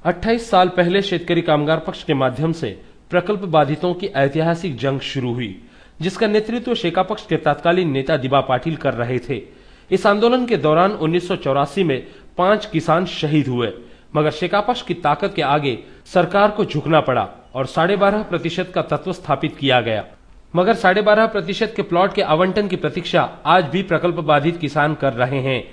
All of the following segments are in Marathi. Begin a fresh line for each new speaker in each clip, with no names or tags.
28 साल पहले शेतकरी कामगार पक्ष के माध्यम से प्रकल्प बाधितों की ऐतिहासिक जंग शुरू हुई, जिसका नेतृत्व शेका पक्ष के तत्कालीन नेता दिबा पाटिल कर रहे थे। इस आंदोलन के दौरान 1984 में 5 किसान शहीद हुए, मगर शेका पक्ष की ताकत के आगे सरकार को झुकना पड़ा और 12.5% का तत्व स्थापित किया गया। मगर 12.5% के प्लॉट के आवंटन की प्रतीक्षा आज भी प्रकल्प बाधित किसान कर रहे हैं।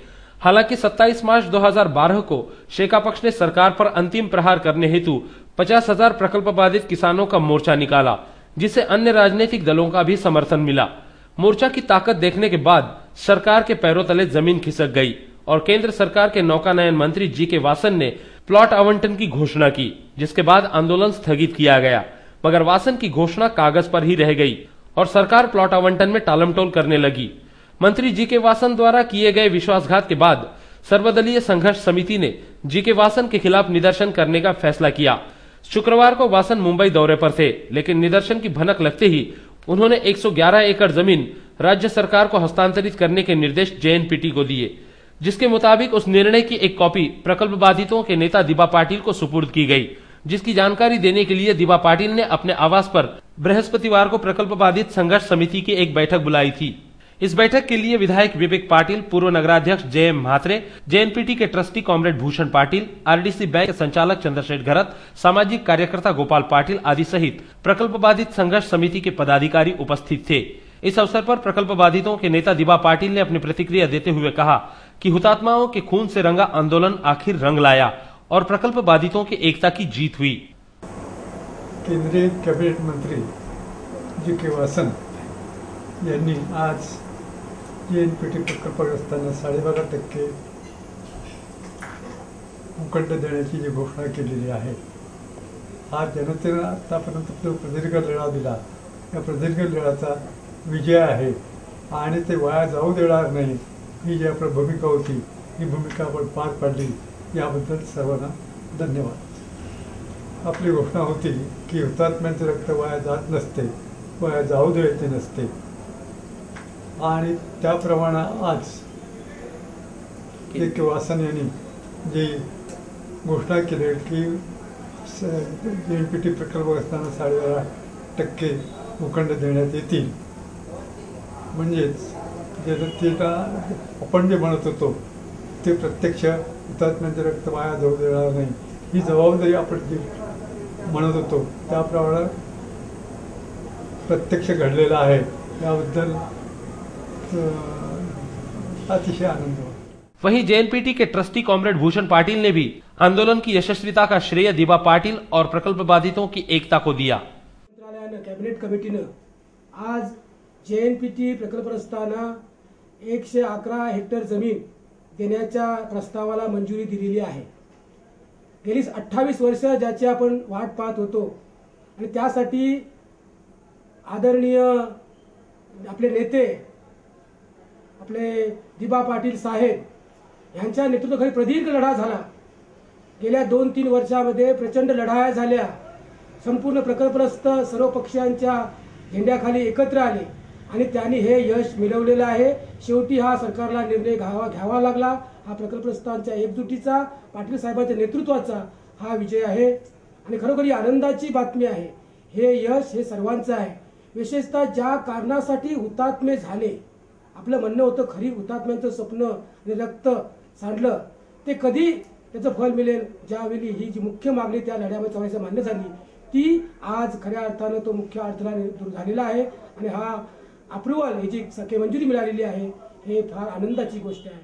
हालांकि 27 मार्च 2012 को शेका पक्ष ने सरकार पर अंतिम प्रहार करने हेतु 50,000 प्रकल्प बाधित किसानों का मोर्चा निकाला, जिसे अन्य राजनीतिक दलों का भी समर्थन मिला। मोर्चा की ताकत देखने के बाद सरकार के पैरों तले जमीन खिसक गई और केंद्र सरकार के नौकानयन मंत्री जी.के. वासन ने प्लॉट आवंटन की घोषणा की, जिसके बाद आंदोलन स्थगित किया गया। मगर वासन की घोषणा कागज पर ही रह गई और सरकार प्लॉट आवंटन में टालमटोल करने लगी। मंत्री जी.के. वासन द्वारा किए गए विश्वासघात के बाद सर्वदलीय संघर्ष समिति ने जी.के. वासन के खिलाफ निदर्शन करने का फैसला किया। शुक्रवार को वासन मुंबई दौरे पर थे, लेकिन निदर्शन की भनक लगते ही उन्होंने 111 एकड़ जमीन राज्य सरकार को हस्तांतरित करने के निर्देश जेएनपीटी को दिए, जिसके मुताबिक उस निर्णय की एक कॉपी प्रकल्प बाधितों के नेता दिबा पाटिल को सुपुर्द की गई, जिसकी जानकारी देने के लिए दिबा पाटिल ने अपने आवास पर बृहस्पतिवार को प्रकल्प बाधित संघर्ष समिति की एक बैठक बुलाई थी। इस बैठक के लिए विधायक विवेक पाटिल, पूर्व नगराध्यक्ष जे.एम. म्हात्रे, जेएनपीटी के trustee comrade Bhushan Patil, RDC bank के संचालक चंद्रशेखर घरत, सामाजिक कार्यकर्ता गोपाल पाटिल आदि सहित प्रकल्प बाधित संघर्ष समिति के पदाधिकारी उपस्थित थे। इस अवसर पर प्रकल्प बाधितों के नेता दिबा पाटिल ने अपनी प्रतिक्रिया देते हुए कहा कि हुतात्माओं के खून से रंगा आंदोलन आखिर रंग लाया और प्रकल्प बाधितों की एकता की जीत हुई।
केंद्रीय कैबिनेट मंत्री जी.के. वासन यांनी आज जेएनपीटी प्रकल्पग्रस्तांना 12.5% भूखंड देण्याची जी घोषणा केलेली आहे, हा जनतेनं आतापर्यंत जो प्रदीर्घ लढा दिला, या प्रदीर्घ लढ्याचा विजय आहे आणि ते वाया जाऊ देणार नाही, ही जी आपली भूमिका होती, ही भूमिका आपण पार पाडली, याबद्दल सर्वांना धन्यवाद। आपली घोषणा होती की हुतात्म्यांचे रक्त वाया जात नसते, वाया जाऊ द्यायचे नसते आणि त्याप्रमाणे आज जी.के. वासन यांनी जी घोषणा केली की जेएनपीटी प्रकल्पग्रस्तांना 12.5% भूखंड देण्यात येतील, म्हणजेच जनतेला आपण जे म्हणत होतो ते प्रत्यक्ष हुतात्म्यांचे रक्त वाया जाऊ देणार नाही, ही जबाबदारी आपण जी म्हणत होतो त्याप्रमाणे प्रत्यक्ष घडलेलं आहे, याबद्दल अतिशय आनंद हुआ।
वहीं जेएनपीटी के ट्रस्टी कॉमरेड भूषण पाटिल ने भी आंदोलन की यशस्विता का श्रेय दिबा पाटिल और प्रकल्प बाधितों की एकता को दिया।
मंत्रालयानं कॅबिनेट कमिटीनं आज जेएनपीटी प्रकल्पग्रस्तांना 111 हेक्टर जमीन देण्याच्या प्रस्तावाला मंजुरी दिलेली आहे। गेली 28 वर्ष ज्याची आपण वाट पाहत होतो आणि त्यासाठी आदरणीय आपले नेते आपले दिबा पाटिल साहेब यांच्या नेतृत्वाखाली प्रदीर्घ लढा झाला। गेल्या 2-3 वर्षामध्ये प्रचंड लढाया झाल्या। संपूर्ण प्रकल्पग्रस्त सर्व पक्षांच्या झेंड्याखाली एकत्र आले आणि त्यांनी हे यश मिळवलेलं आहे। शेवटी हा सरकारला निर्णय घ्यावा लागला। हा प्रकल्पग्रस्तांच्या एकजुटीचा, पाटील साहेबांच्या नेतृत्वाचा हा विजय आहे आणि खरोखर आनंदाची बातमी आहे। हे यश हे सर्वांचं आहे। विशेषतः ज्या कारणासाठी हुतात्मे झाले, आपलं म्हणणं होतं खरी हुतात्म्यांचं स्वप्न आणि रक्त सांडलं ते कधी त्याचं फळ मिळेल, ज्यावेळी ही जी मुख्य मागणी त्या लढ्यामध्ये चौऱ्याऐंशी मान्य झाली, ती आज खऱ्या अर्थानं तो मुख्य अडथळा दूर झालेला आहे आणि हा अप्रुव्हल ही जी मंजुरी मिळालेली आहे, हे फार आनंदाची गोष्ट आहे।